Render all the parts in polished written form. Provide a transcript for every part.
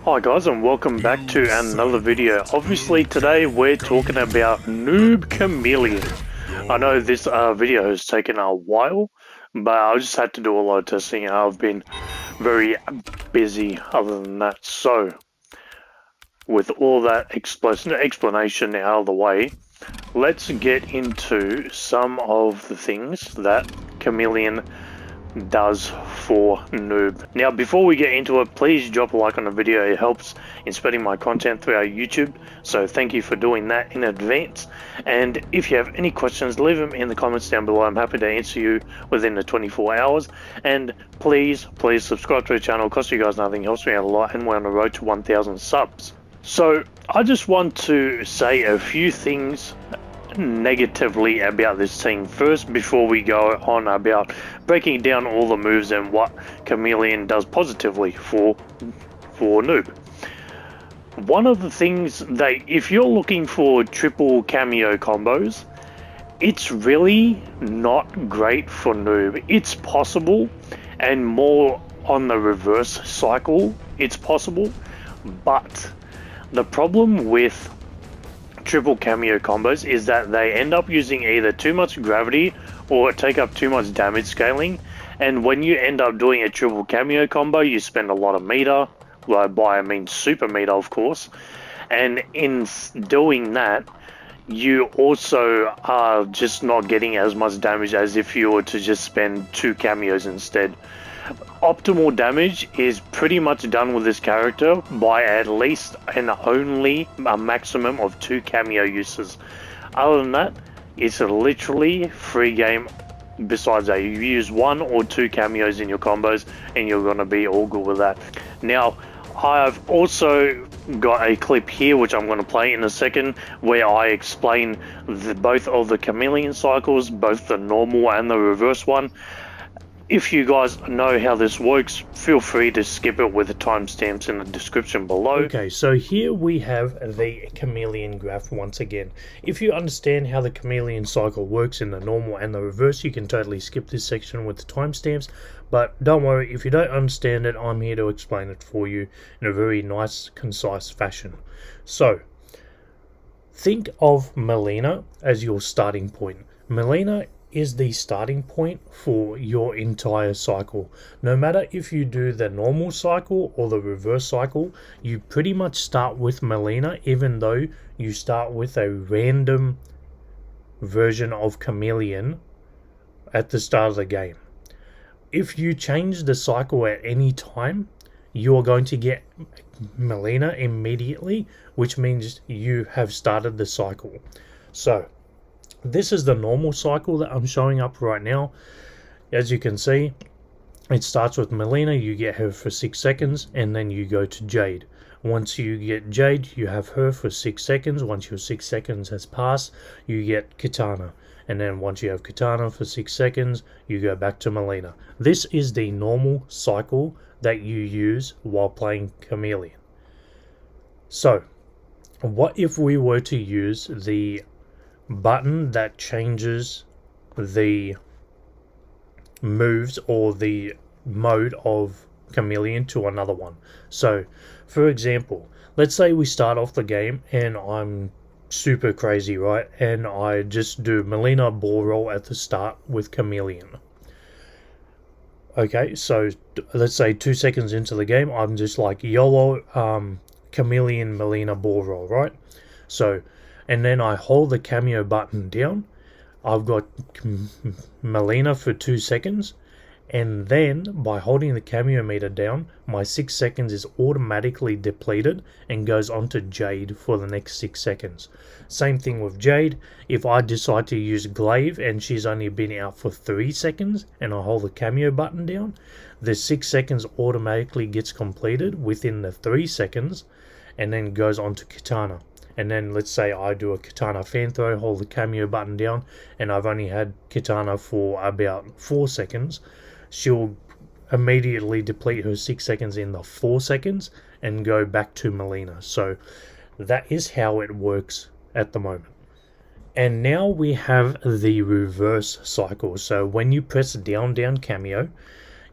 Hi guys, and welcome back to another video. Obviously today we're talking about Noob Khameleon. I know this video has taken a while, but I just had to do a lot of testing. I've been very busy other than that. So with all that explanation out of the way, let's get into some of the things that Khameleon does for Noob. Now before we get into it, please drop a like on the video. It helps in spreading my content throughout YouTube, so thank you for doing that in advance. And if you have any questions, leave them in the comments down below. I'm happy to answer you within the 24 hours. And please subscribe to the channel. It costs you guys nothing, helps me out a lot, and we're on the road to 1,000 subs. So I just want to say a few things negatively about this team first before we go on about breaking down all the moves and what Khameleon does positively for Noob. One of the things that, if you're looking for triple Kameo combos, it's really not great for Noob. It's possible, and more on the reverse cycle it's possible, but the problem with triple Kameo combos is that they end up using either too much gravity or take up too much damage scaling. And when you end up doing a triple Kameo combo, you spend a lot of meter, by I mean super meter of course, and in doing that you also are just not getting as much damage as if you were to just spend 2 cameos instead. Optimal damage is pretty much done with this character by at least and only a maximum of 2 cameo uses. Other than that, it's literally free game. Besides that, you use 1 or 2 cameos in your combos and you're going to be all good with that. Now, I've also got a clip here which I'm going to play in a second where I explain both of the Khameleon cycles, both the normal and the reverse one. If you guys know how this works, feel free to skip it with the timestamps in the description below. Okay, so here we have the Khameleon graph once again. If you understand how the Khameleon cycle works in the normal and the reverse, you can totally skip this section with the timestamps. But don't worry, if you don't understand it, I'm here to explain it for you in a very nice, concise fashion. So, think of Mileena as your starting point. Mileena is the starting point for your entire cycle. No matter if you do the normal cycle or the reverse cycle, you pretty much start with Mileena, even though you start with a random version of Khameleon at the start of the game. If you change the cycle at any time, you are going to get Mileena immediately, which means you have started the cycle. So this is the normal cycle that I'm showing up right now. As you can see, it starts with Mileena. You get her for 6 seconds and then you go to Jade. Once you get Jade, you have her for 6 seconds. Once your 6 seconds has passed, you get Kitana. And then once you have Kitana for 6 seconds, you go back to Mileena. This is the normal cycle that you use while playing Khameleon. So, what if we were to use the button that changes the moves or the mode of Khameleon to another one? So, for example, let's say we start off the game and I'm super crazy, right? And I just do Mileena ball roll at the start with Khameleon. Okay, so let's say 2 seconds into the game, I'm just like YOLO Khameleon Mileena ball roll, right? So, and then I hold the cameo button down. I've got Mileena for 2 seconds, and then by holding the cameo meter down, my 6 seconds is automatically depleted and goes on to Jade for the next 6 seconds. Same thing with Jade. If I decide to use Glaive and she's only been out for 3 seconds and I hold the cameo button down, the 6 seconds automatically gets completed within the 3 seconds and then goes on to Kitana. And then let's say I do a Kitana fan throw, hold the cameo button down, and I've only had Kitana for about 4 seconds. She'll immediately deplete her 6 seconds in the 4 seconds and go back to Mileena. So that is how it works at the moment. And now we have the reverse cycle. So when you press Down Kameo,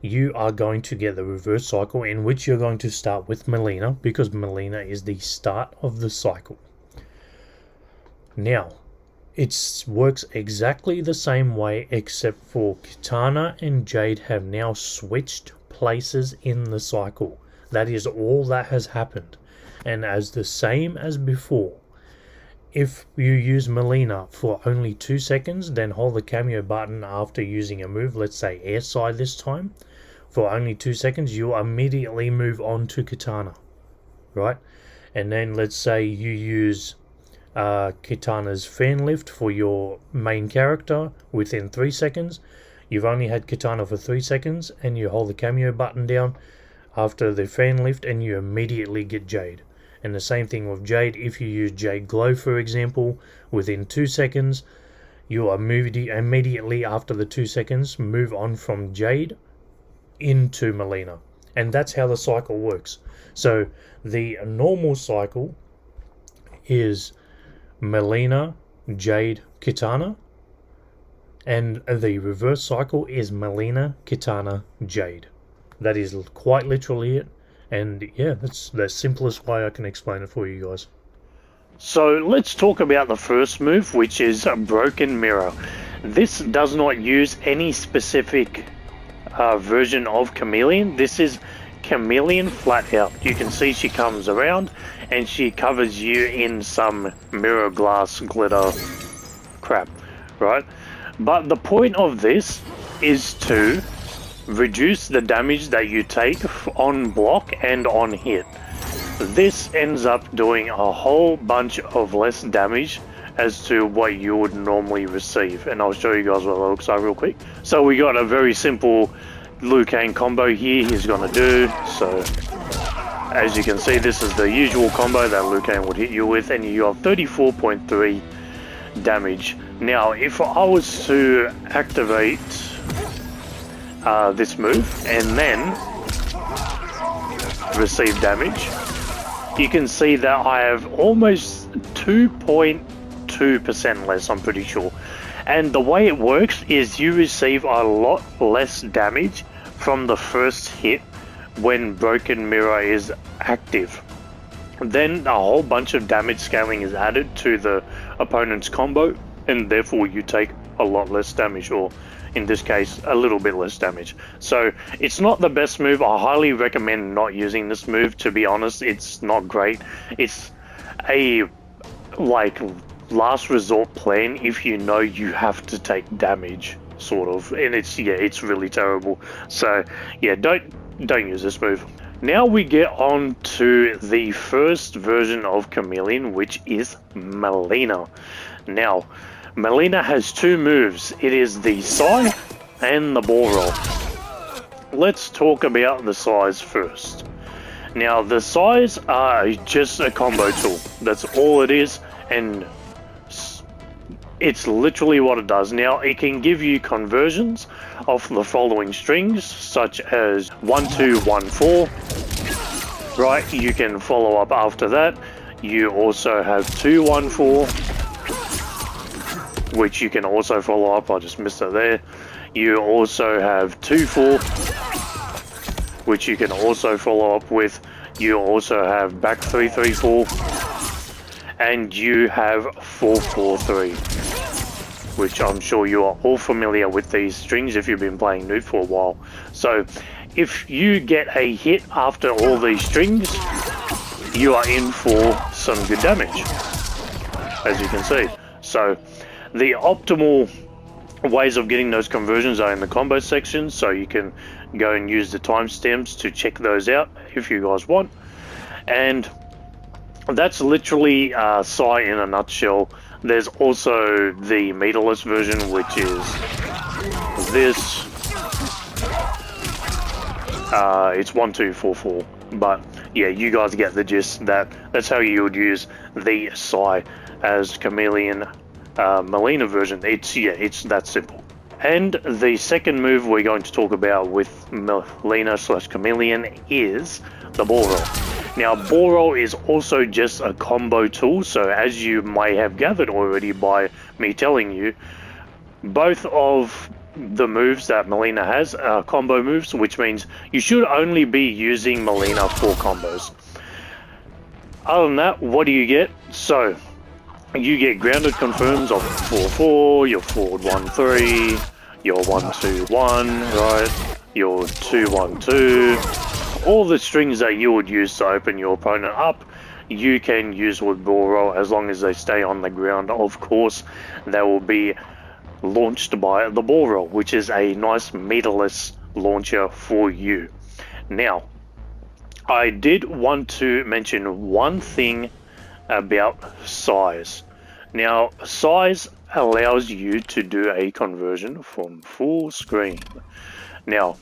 you are going to get the reverse cycle, in which you're going to start with Mileena, because Mileena is the start of the cycle. Now, it works exactly the same way, except for Kitana and Jade have now switched places in the cycle. That is all that has happened. And as the same as before, if you use Mileena for only 2 seconds, then hold the Kameo button after using a move, let's say Air Sai this time, for only 2 seconds, you'll immediately move on to Kitana, right? And then let's say you use Kitana's fan lift for your main character within 3 seconds. You've only had Kitana for 3 seconds, and you hold the Kameo button down after the fan lift, and you immediately get Jade. And the same thing with Jade. If you use Jade Glaive, for example, within 2 seconds, you are immediately after the 2 seconds move on from Jade into Mileena. And that's how the cycle works. So the normal cycle is Mileena, Jade, Kitana, and the reverse cycle is Mileena, Kitana, Jade. That is quite literally it. And yeah, that's the simplest way I can explain it for you guys. So let's talk about the first move, which is Broken Mirror. This does not use any specific version of Khameleon. This is Khameleon flat out. You can see she comes around and she covers you in some mirror glass glitter crap, right? But the point of this is to reduce the damage that you take on block and on hit. This ends up doing a whole bunch of less damage as to what you would normally receive, and I'll show you guys what it looks like real quick. So we got a very simple Liu Kang combo here he's gonna do. So as you can see, this is the usual combo that Liu Kang would hit you with, and you have 34.3 damage. Now if I was to activate this move and then receive damage, you can see that I have almost 2.2% less, I'm pretty sure. And the way it works is you receive a lot less damage from the first hit when Broken Mirror is active. Then a whole bunch of damage scaling is added to the opponent's combo, and therefore you take a lot less damage, or in this case a little bit less damage. So it's not the best move. I highly recommend not using this move, to be honest. It's not great. It's a like last resort plan if you know you have to take damage, sort of, and it's really terrible. So yeah, don't use this move. Now we get on to the first version of Khameleon, which is Mileena. Now Mileena has 2 moves. It is the Sais and the ball roll. Let's talk about the Sais first. Now the Sais are just a combo tool. That's all it is, and it's literally what it does. Now it can give you conversions of the following strings, such as 1 2 1 4. Right, you can follow up after that. You also have 2 1 4. Which you can also follow up. I just missed it there. You also have 2-4, which you can also follow up with. You also have back 3-3-4, and you have 4-4-3, which I'm sure you are all familiar with these strings if you've been playing Noob for a while. So if you get a hit after all these strings, you are in for some good damage, as you can see. So the optimal ways of getting those conversions are in the combo section, so you can go and use the timestamps to check those out if you guys want. And that's literally Sais in a nutshell. There's also the meterless version, which is this. It's 1 2 4 4, but yeah, you guys get the gist. That's how you would use the Sais as Khameleon Mileena version. It's that simple. And the second move we're going to talk about with Mileena/Khameleon is the ball roll. Now ball roll is also just a combo tool, so as you may have gathered already by me telling you, both of the moves that Mileena has, combo moves, which means you should only be using Mileena for combos. Other than that, what do you get? So, you get grounded confirms of 4-4, your forward 1-3, your 1-2-1, right? Your 2-1-2. All the strings that you would use to open your opponent up, you can use with ball roll as long as they stay on the ground. Of course, they will be launched by the ball roll, which is a nice meterless launcher for you. Now, I did want to mention one thing about Sais. Now, Sais allows you to do a conversion from full screen. Now,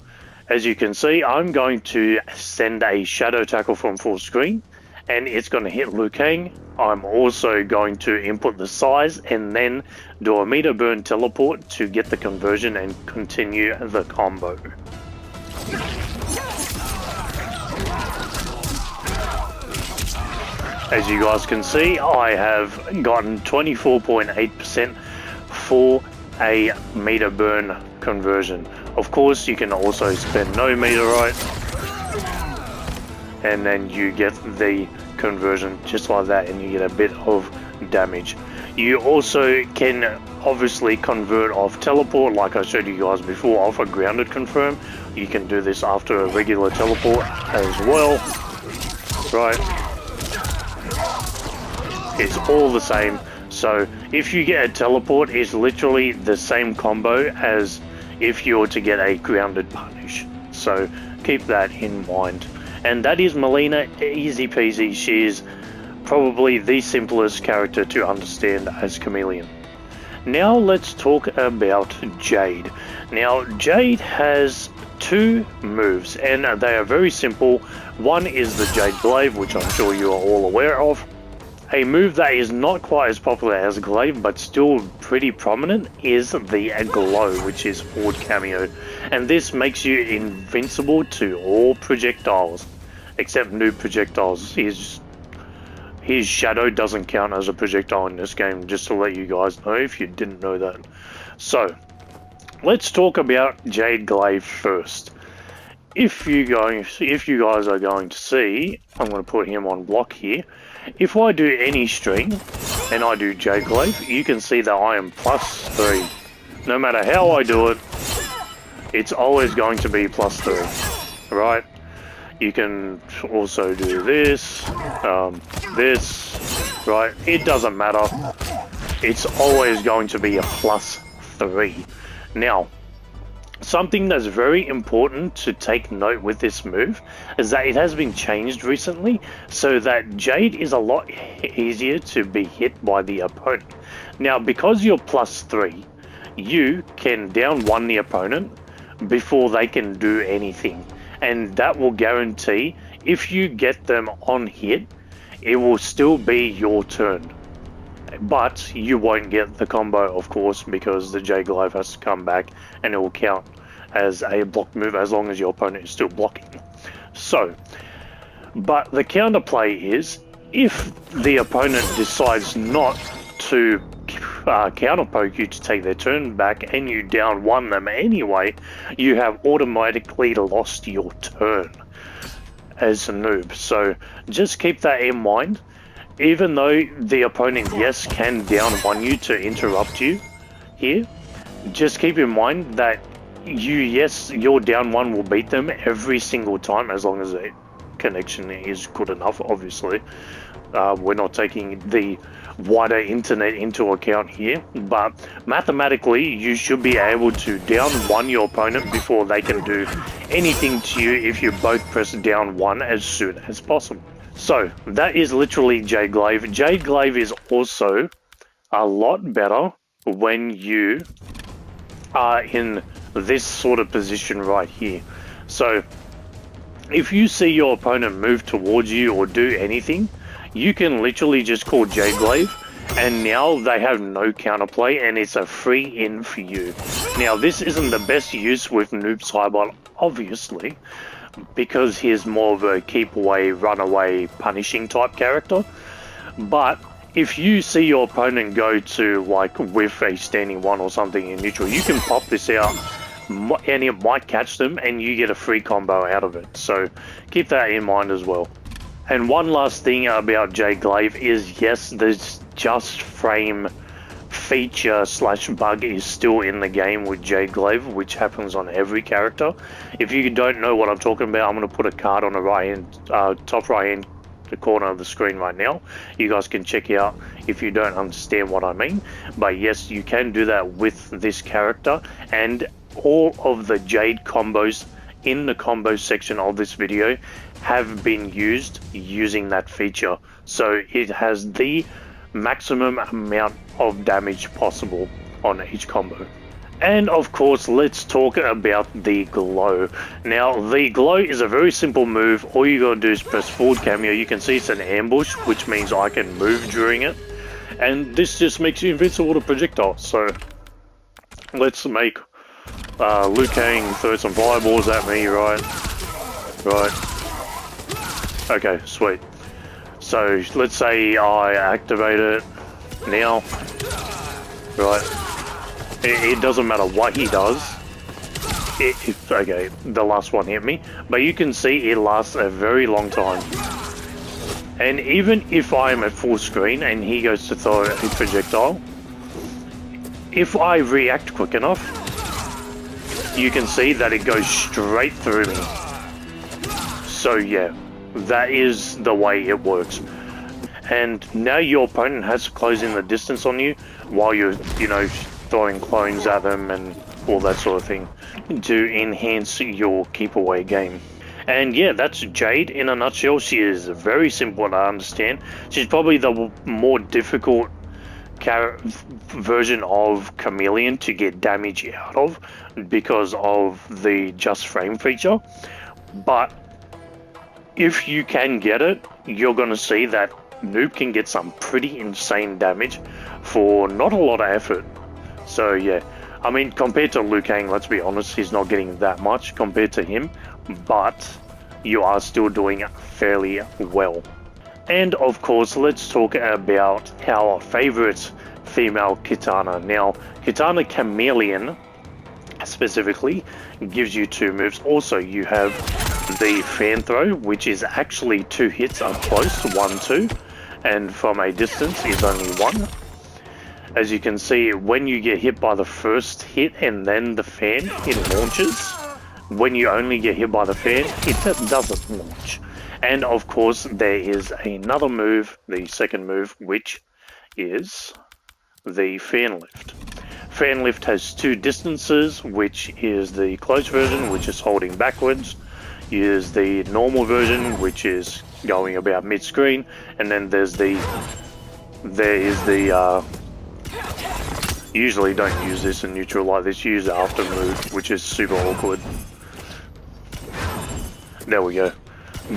as you can see, I'm going to send a shadow tackle from full screen, and it's going to hit Liu Kang. I'm also going to input the Sais and then do a meter burn teleport to get the conversion and continue the combo. As you guys can see, I have gotten 24.8% for a meter burn conversion. Of course, you can also spend no meteorite, and then you get the conversion just like that, and you get a bit of damage. You also can obviously convert off teleport, like I showed you guys before, off a grounded confirm. You can do this after a regular teleport as well, right? It's all the same. So if you get a teleport, it's literally the same combo as if you were to get a grounded punish. So keep that in mind. And that is Mileena, easy peasy. She is probably the simplest character to understand as Khameleon. Now let's talk about Jade. Now Jade has two moves, and they are very simple. One is the Jade Glaive, which I'm sure you are all aware of. A move that is not quite as popular as Glaive, but still pretty prominent, is the Glow, which is Forward Kameo. And this makes you invincible to all projectiles, except noob projectiles. His shadow doesn't count as a projectile in this game, just to let you guys know if you didn't know that. So, let's talk about Jade Glaive first. If you guys are going to see, I'm going to put him on block here. If I do any string and I do Jade Glaive, you can see that I am +3. No matter how I do it, it's always going to be +3, right? You can also do this, this, right? It doesn't matter. It's always going to be a +3. Now, something that's very important to take note with this move is that it has been changed recently so that Jade is a lot easier to be hit by the opponent. Now, because you're +3, you can down 1 the opponent before they can do anything. And that will guarantee if you get them on hit, it will still be your turn. But you won't get the combo, of course, because the Jade Glaive has to come back and it will count as a block move as long as your opponent is still blocking. So, but the counterplay is, if the opponent decides not to counterpoke you to take their turn back and you down 1 them anyway, you have automatically lost your turn as a noob. So just keep that in mind. Even though the opponent, yes, can down 1 you to interrupt you here, just keep in mind that your down 1 will beat them every single time as long as the connection is good enough, obviously. We're not taking the wider internet into account here, but mathematically you should be able to down 1 your opponent before they can do anything to you if you both press down 1 as soon as possible. So that is literally Jade Glaive. Jade Glaive is also a lot better when you are in this sort of position right here. So if you see your opponent move towards you or do anything, you can literally just call Jade Glaive, and now they have no counterplay and it's a free in for you. Now this isn't the best use with Noob Saibot, obviously, because he's more of a keep away, run away, punishing type character. But if you see your opponent go to like with a standing 1 or something in neutral, you can pop this out and it might catch them and you get a free combo out of it. So keep that in mind as well. And one last thing about Jade Glaive is, yes, there's just frame feature / bug is still in the game with Jade Glaive, which happens on every character. If you don't know what I'm talking about, I'm going to put a card on the top right hand corner of the screen right now. You guys can check it out if you don't understand what I mean. But yes, you can do that with this character, and all of the Jade combos in the combo section of this video have been used using that feature. So it has the maximum amount of damage possible on each combo. And of course, let's talk about the glow. Now, the glow is a very simple move. All you gotta do is press Forward Kameo. You can see it's an ambush, which means I can move during it. And this just makes you invincible to projectiles. So let's make Liu Kang throw some fireballs at me, right? Okay, sweet. So let's say I activate it now, right? It doesn't matter what he does. Okay, the last one hit me, but you can see it lasts a very long time. And even if I'm at full screen and he goes to throw a projectile, if I react quick enough, you can see that it goes straight through me. So yeah, that is the way it works. And now your opponent has to close in the distance on you while you're, throwing clones at them and all that sort of thing to enhance your keep away game. And yeah, that's Jade in a nutshell. She is very simple to understand. She's probably the more difficult version of Khameleon to get damage out of because of the just frame feature. But if you can get it, you're going to see that Noob can get some pretty insane damage for not a lot of effort. So yeah, I mean, compared to Liu Kang, let's be honest, he's not getting that much compared to him, but you are still doing fairly well. And of course, let's talk about our favorite female Kitana. Now, Kitana Khameleon specifically gives you 2 moves. Also, you have the fan throw, which is actually 2 hits up close, 1-2, and from a distance is only 1. As you can see, when you get hit by the first hit and then the fan, it launches. When you only get hit by the fan, it doesn't launch. And of course, there is another move, the second move, which is the fan lift. Fan lift has 2 distances, which is the close version, which is holding backwards. Is the normal version, which is going about mid-screen, and then there is the usually don't use this in neutral like this, use the after move, which is super awkward. There we go.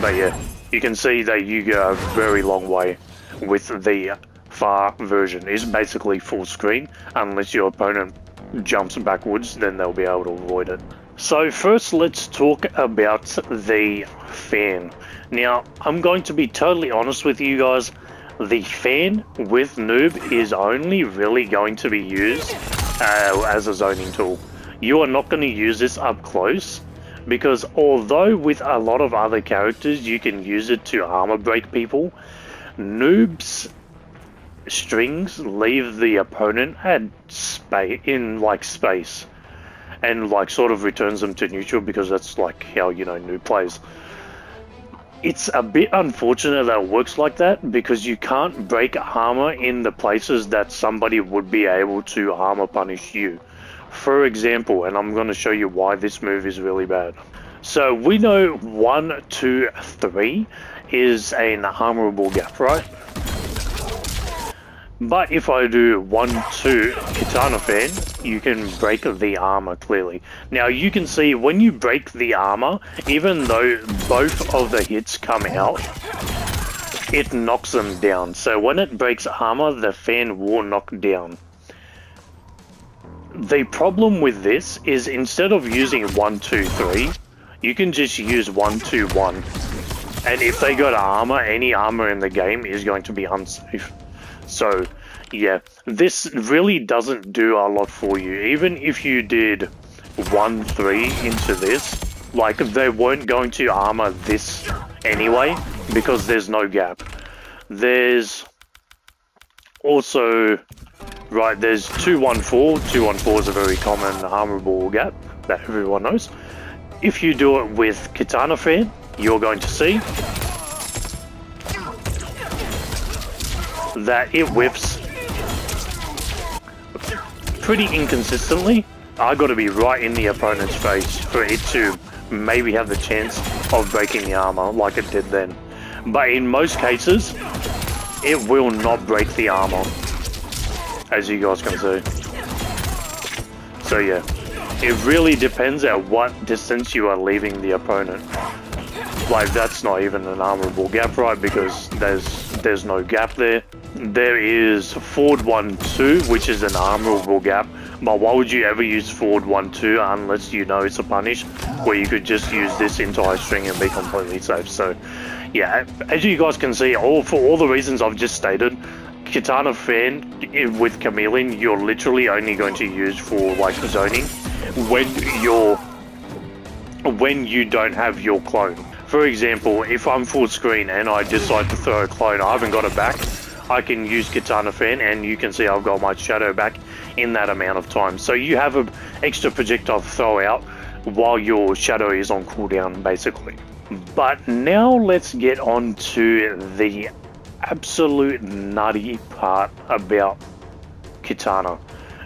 But yeah, you can see that you go a very long way with the far version. It's basically full screen, unless your opponent jumps backwards, then they'll be able to avoid it. So first, let's talk about the fan. Now, I'm going to be totally honest with you guys. The fan with Noob is only really going to be used as a zoning tool. You are not going to use this up close, because although with a lot of other characters you can use it to armor break people, Noob's strings leave the opponent at space, and sort of returns them to neutral, because that's like how Noob plays. It's a bit unfortunate that it works like that, because you can't break armor in the places that somebody would be able to armor punish you. For example, and I'm going to show you why this move is really bad. So we know 1, 2, 3 is an armorable gap, right? But if I do 1, 2 Kitana fan, you can break the armor clearly. Now you can see when you break the armor, even though both of the hits come out, it knocks them down. So when it breaks armor, the fan will knock down. The problem with this is instead of using 1, 2, 3, you can just use 1, 2, 1. And if they got armor, any armor in the game is going to be unsafe. So yeah, this really doesn't do a lot for you. Even if you did 1-3 into this, like, they weren't going to armor this anyway because there's no gap. There's also, right, there's 2-1-4. 2-1-4 is a very common armorable gap that everyone knows. If you do it with Kitana Fan, you're going to see that it whips pretty inconsistently. I got to be right in the opponent's face for it to maybe have the chance of breaking the armor like it did then. But in most cases, it will not break the armor, as you guys can see. So yeah, it really depends at what distance you are leaving the opponent. Like, that's not even an armorable gap, right? Because there's no gap there. There is forward 1-2, which is an armorable gap. But why would you ever use forward 1-2 unless you know it's a punish, where you could just use this entire string and be completely safe? So yeah, as you guys can see, for all the reasons I've just stated, Kitana Fan with Khameleon, you're literally only going to use for like zoning when you don't have your clone. For example, if I'm full screen and I decide to throw a clone, I haven't got it back, I can use Kitana Fan, and you can see I've got my shadow back in that amount of time. So you have an extra projectile to throw out while your shadow is on cooldown, basically. But now let's get on to the absolute nutty part about Kitana,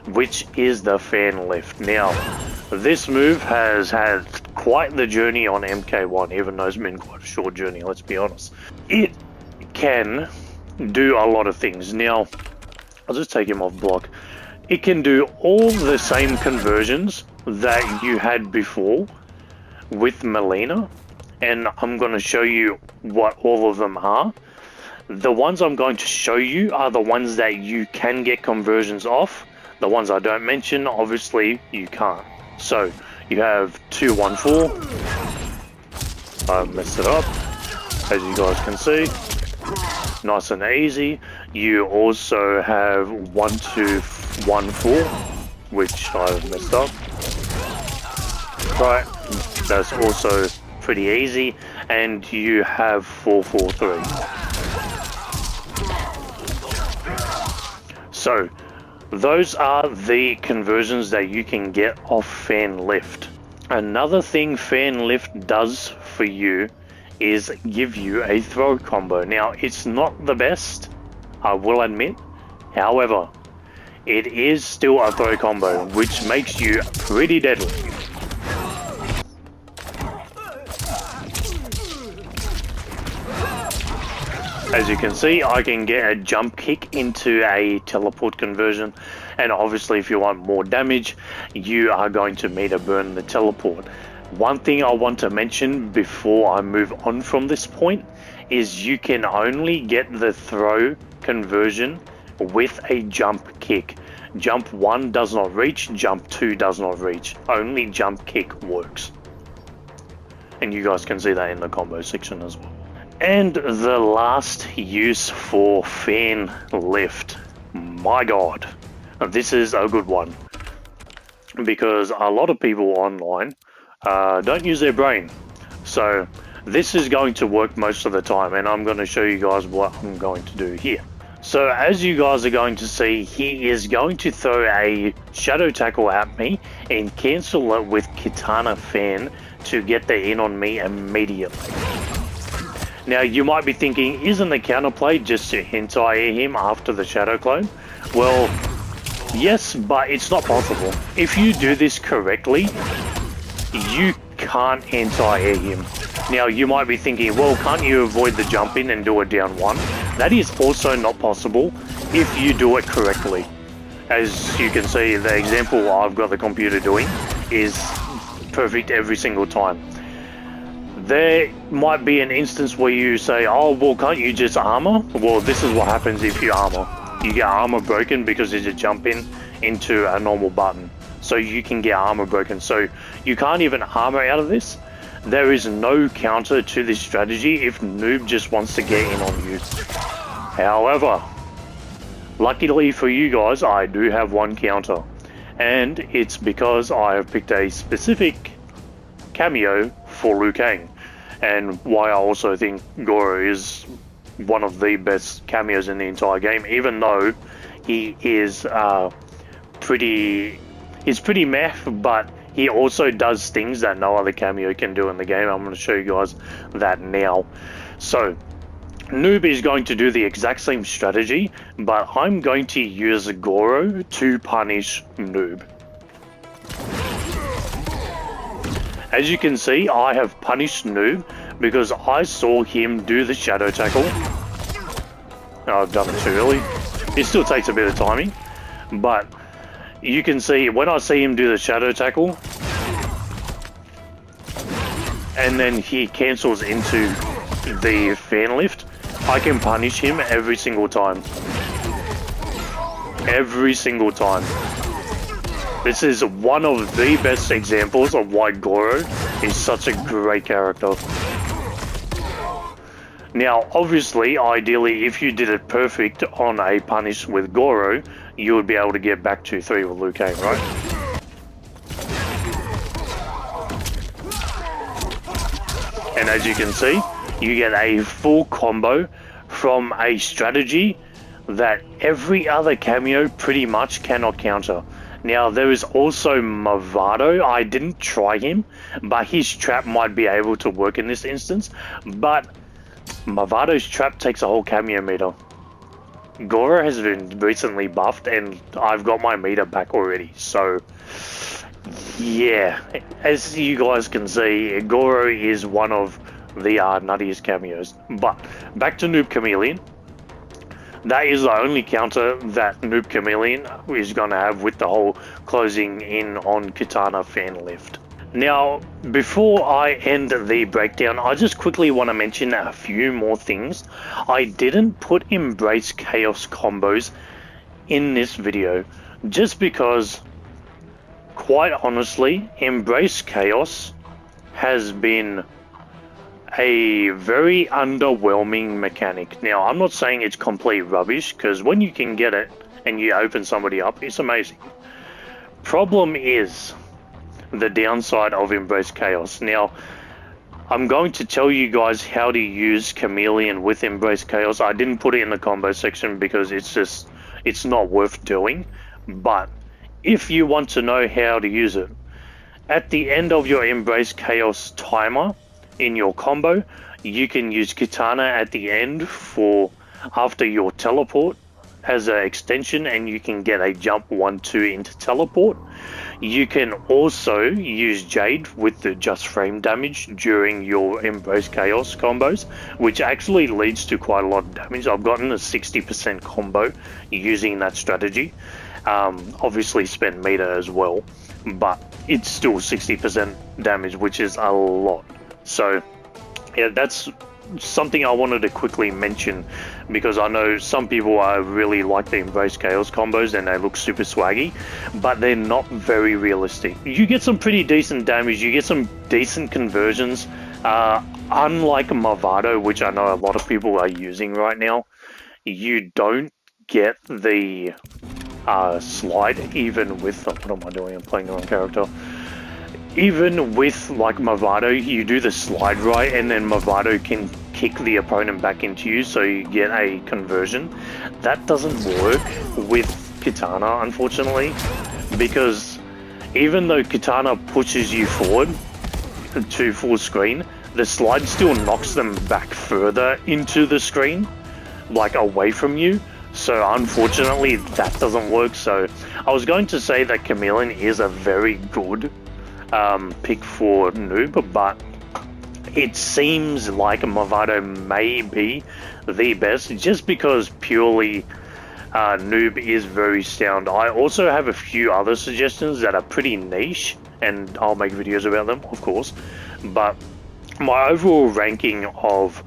which is the fan lift. Now, this move has had quite the journey on MK1, even though it's been quite a short journey, let's be honest. It can do a lot of things. Now, I'll just take him off block. It can do all the same conversions that you had before with Mileena, and I'm going to show you what all of them are. The ones I'm going to show you are the ones that you can get conversions off. The ones I don't mention, obviously, you can't. So, you have 2-1-4. I messed it up, as you guys can see. Nice and easy. You also have 1-2-1-4, which I messed up. Right, that's also pretty easy. And you have 4-4-3. So, those are the conversions that you can get off Fan Lift. Another thing Fan Lift does for you is give you a throw combo. Now, it's not the best, I will admit. However, it is still a throw combo, which makes you pretty deadly. As you can see, I can get a jump kick into a teleport conversion, and obviously if you want more damage, you are going to meter burn the teleport. One thing I want to mention before I move on from this point is you can only get the throw conversion with a jump kick. Jump 1 does not reach, jump 2 does not reach. Only jump kick works. And you guys can see that in the combo section as well. And the last use for Fan Lift. My god, this is a good one. Because a lot of people online don't use their brain. So this is going to work most of the time, and I'm going to show you guys what I'm going to do here. So as you guys are going to see, he is going to throw a shadow tackle at me and cancel it with Kitana Fan to get the in on me immediately. Now you might be thinking, isn't the counterplay just to hentai him after the shadow clone? Well, yes, but it's not possible. If you do this correctly, you can't hentai him. Now you might be thinking, well, can't you avoid the jump in and do it down 1? That is also not possible if you do it correctly. As you can see, the example I've got the computer doing is perfect every single time. There might be an instance where you say, oh, well, can't you just armor? Well, this is what happens if you armor. You get armor broken because there's a jump in into a normal button. So you can get armor broken. So you can't even armor out of this. There is no counter to this strategy if Noob just wants to get in on you. However, Luckily for you guys, I do have one counter, and it's because I have picked a specific cameo for Liu Kang, and why I also think Goro is one of the best cameos in the entire game, even though he is pretty meh, but he also does things that no other cameo can do in the game. I'm going to show you guys that now. So Noob is going to do the exact same strategy, but I'm going to use Goro to punish Noob. As you can see, I have punished Noob because I saw him do the shadow tackle. Oh, I've done it too early. It still takes a bit of timing, but you can see when I see him do the shadow tackle, and then he cancels into the fan lift, I can punish him every single time. Every single time. This is one of the best examples of why Goro is such a great character. Now, obviously, ideally, if you did it perfect on a punish with Goro, you would be able to get back to 3 with Liu Kang, right? And as you can see, you get a full combo from a strategy that every other cameo pretty much cannot counter. Now, there is also Mavado. I didn't try him, but his trap might be able to work in this instance. But Mavado's trap takes a whole cameo meter. Goro has been recently buffed, and I've got my meter back already. So, yeah, as you guys can see, Goro is one of the nuttiest cameos. But back to Noob Khameleon. That is the only counter that Noob Khameleon is going to have with the whole closing in on Kitana fan lift. Now, before I end the breakdown, I just quickly want to mention a few more things. I didn't put Embrace Chaos combos in this video just because, quite honestly, Embrace Chaos has been a very underwhelming mechanic. Now, I'm not saying it's complete rubbish, because when you can get it and you open somebody up, it's amazing. Problem is the downside of Embrace Chaos. Now, I'm going to tell you guys how to use Khameleon with Embrace Chaos. I didn't put it in the combo section because it's not worth doing. But if you want to know how to use it, at the end of your Embrace Chaos timer in your combo, you can use Kitana at the end for after your teleport as an extension, and you can get a jump 1-2 into teleport. You can also use Jade with the just frame damage during your Embrace Chaos combos, which actually leads to quite a lot of damage. I've gotten a 60% combo using that strategy. Obviously spent meter as well, but it's still 60% damage, which is a lot. So yeah, that's something I wanted to quickly mention, because I know some people really like the Embrace Chaos combos and they look super swaggy, but they're not very realistic. You get some pretty decent damage, you get some decent conversions, unlike Mavado, which I know a lot of people are using right now. You don't get the slide even with, what am I doing, I'm playing the wrong character. Even with like Mavado, you do the slide right, and then Mavado can kick the opponent back into you, so you get a conversion. That doesn't work with Kitana, unfortunately, because even though Kitana pushes you forward to full screen, the slide still knocks them back further into the screen, like away from you. So unfortunately, that doesn't work. So I was going to say that Khameleon is a very good pick for Noob, but it seems like Mavado may be the best just because purely Noob is very sound. I also have a few other suggestions that are pretty niche, and I'll make videos about them, of course, but my overall ranking of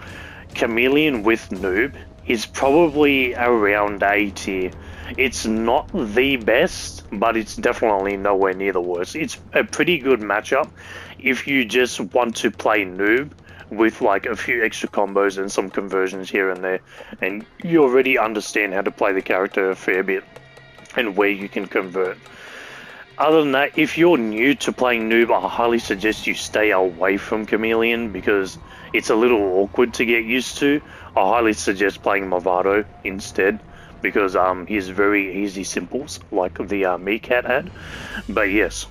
Khameleon with Noob is probably around A tier. It's not the best, but it's definitely nowhere near the worst. It's a pretty good matchup if you just want to play Noob with like a few extra combos and some conversions here and there, and you already understand how to play the character a fair bit and where you can convert. Other than that, if you're new to playing Noob, I highly suggest you stay away from Khameleon because it's a little awkward to get used to. I highly suggest playing Movado instead because he's very easy simples like the Meerkat had. But yes,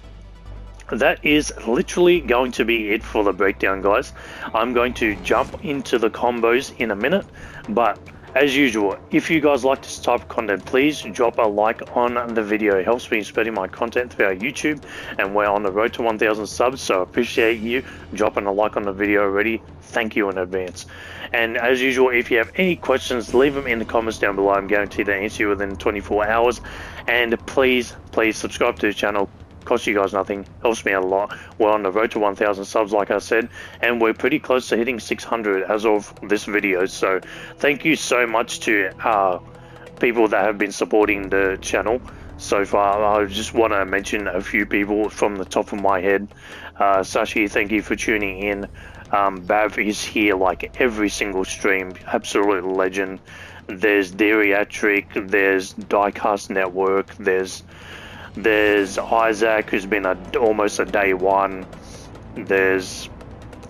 that is literally going to be it for the breakdown, guys. I'm going to jump into the combos in a minute, but as usual, if you guys like this type of content, please drop a like on the video. It helps me spreading my content throughout YouTube, and we're on the road to 1,000 subs, so I appreciate you dropping a like on the video already. Thank you in advance. And as usual, if you have any questions, leave them in the comments down below. I'm guaranteed to answer you within 24 hours. And please subscribe to the channel. Costs you guys nothing, helps me out a lot. We're on the road to 1,000 subs, like I said, and we're pretty close to hitting 600 as of this video. So thank you so much to people that have been supporting the channel so far. I just want to mention a few people from the top of my head. Sashi, thank you for tuning in. Bav is here like every single stream, absolute legend. There's Dariatric, there's Diecast Network, there's Isaac, who's been almost a day one. There's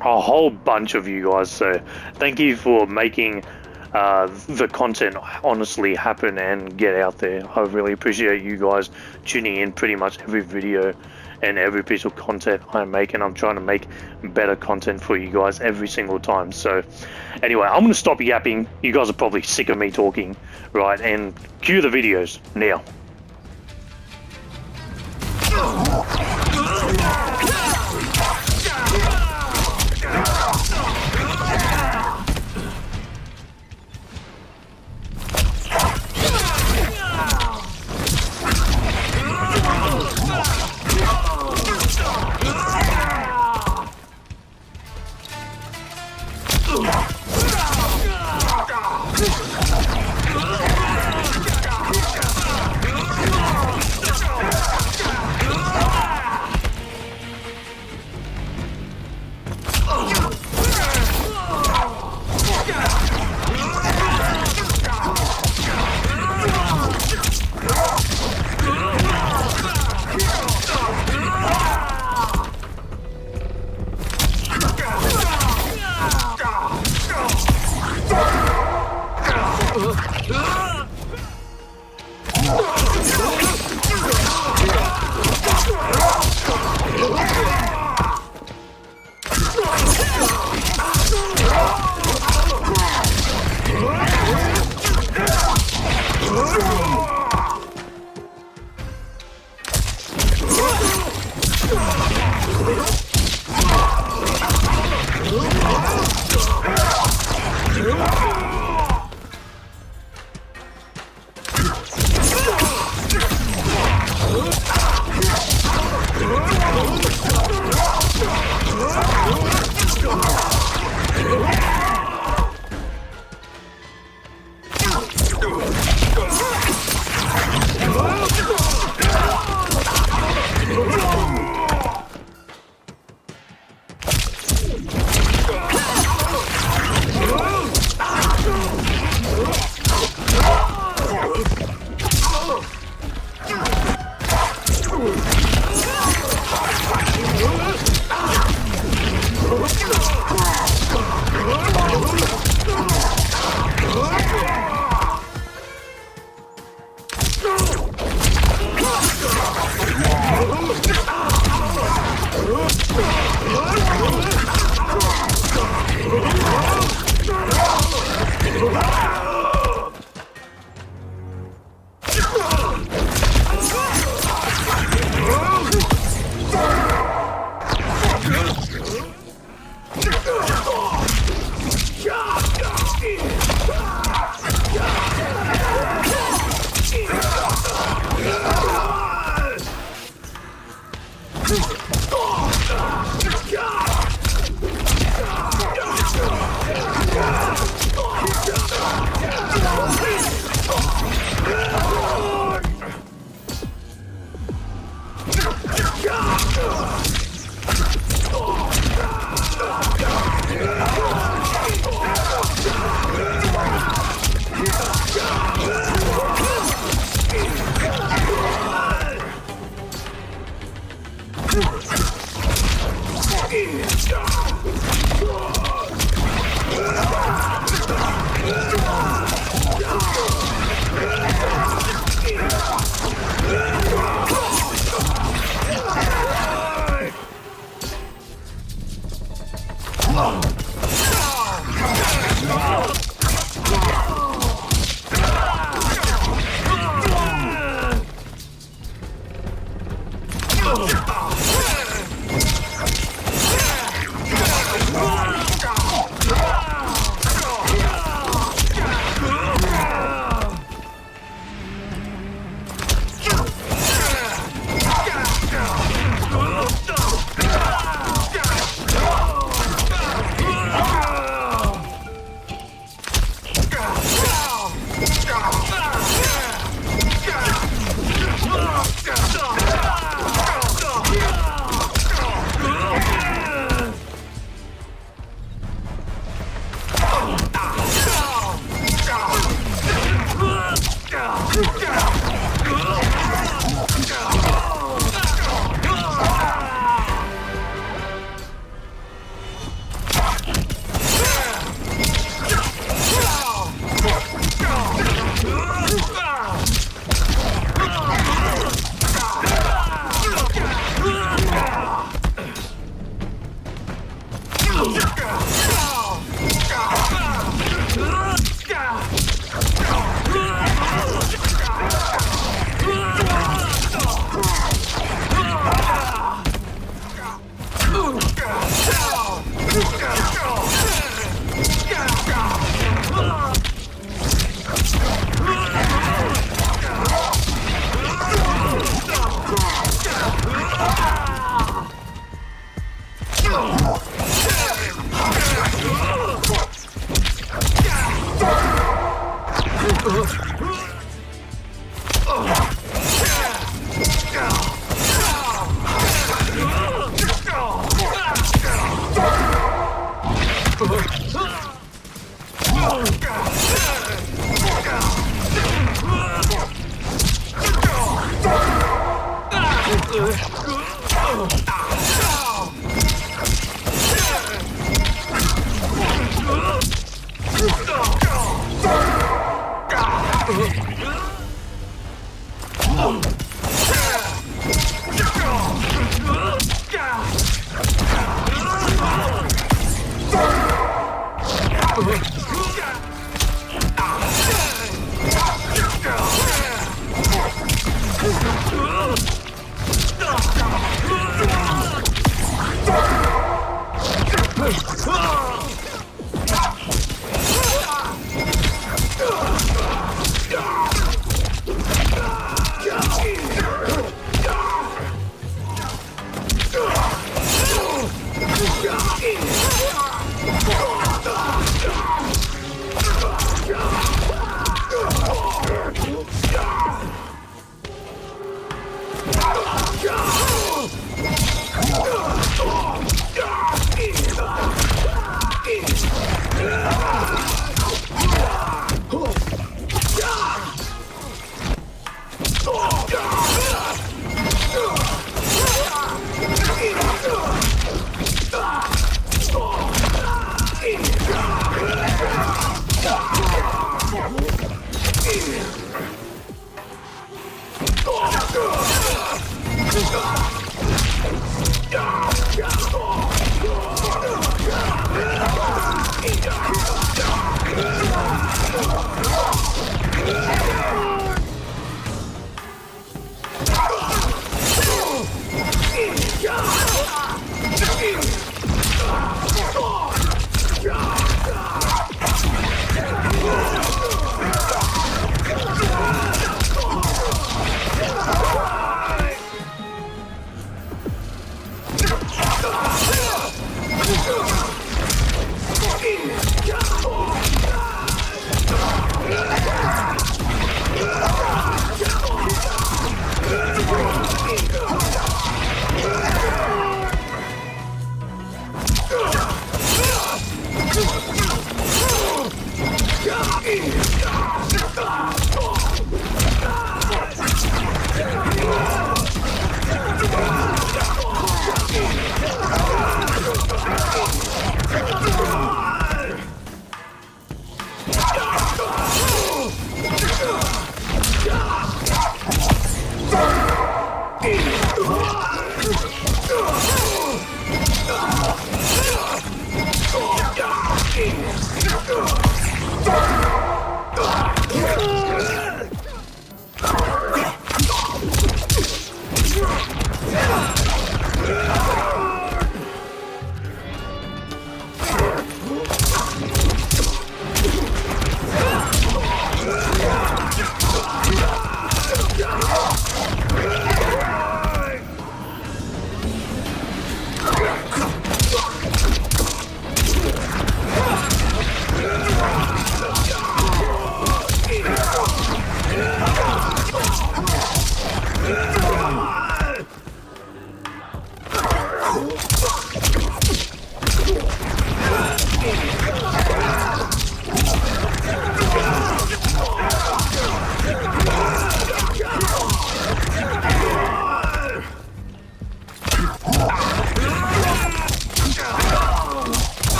a whole bunch of you guys, so thank you for making the content honestly happen and get out there. I really appreciate you guys tuning in pretty much every video and every piece of content I make, and I'm trying to make better content for you guys every single time. So anyway, I'm going to stop yapping. You guys are probably sick of me talking, right? And cue the videos now.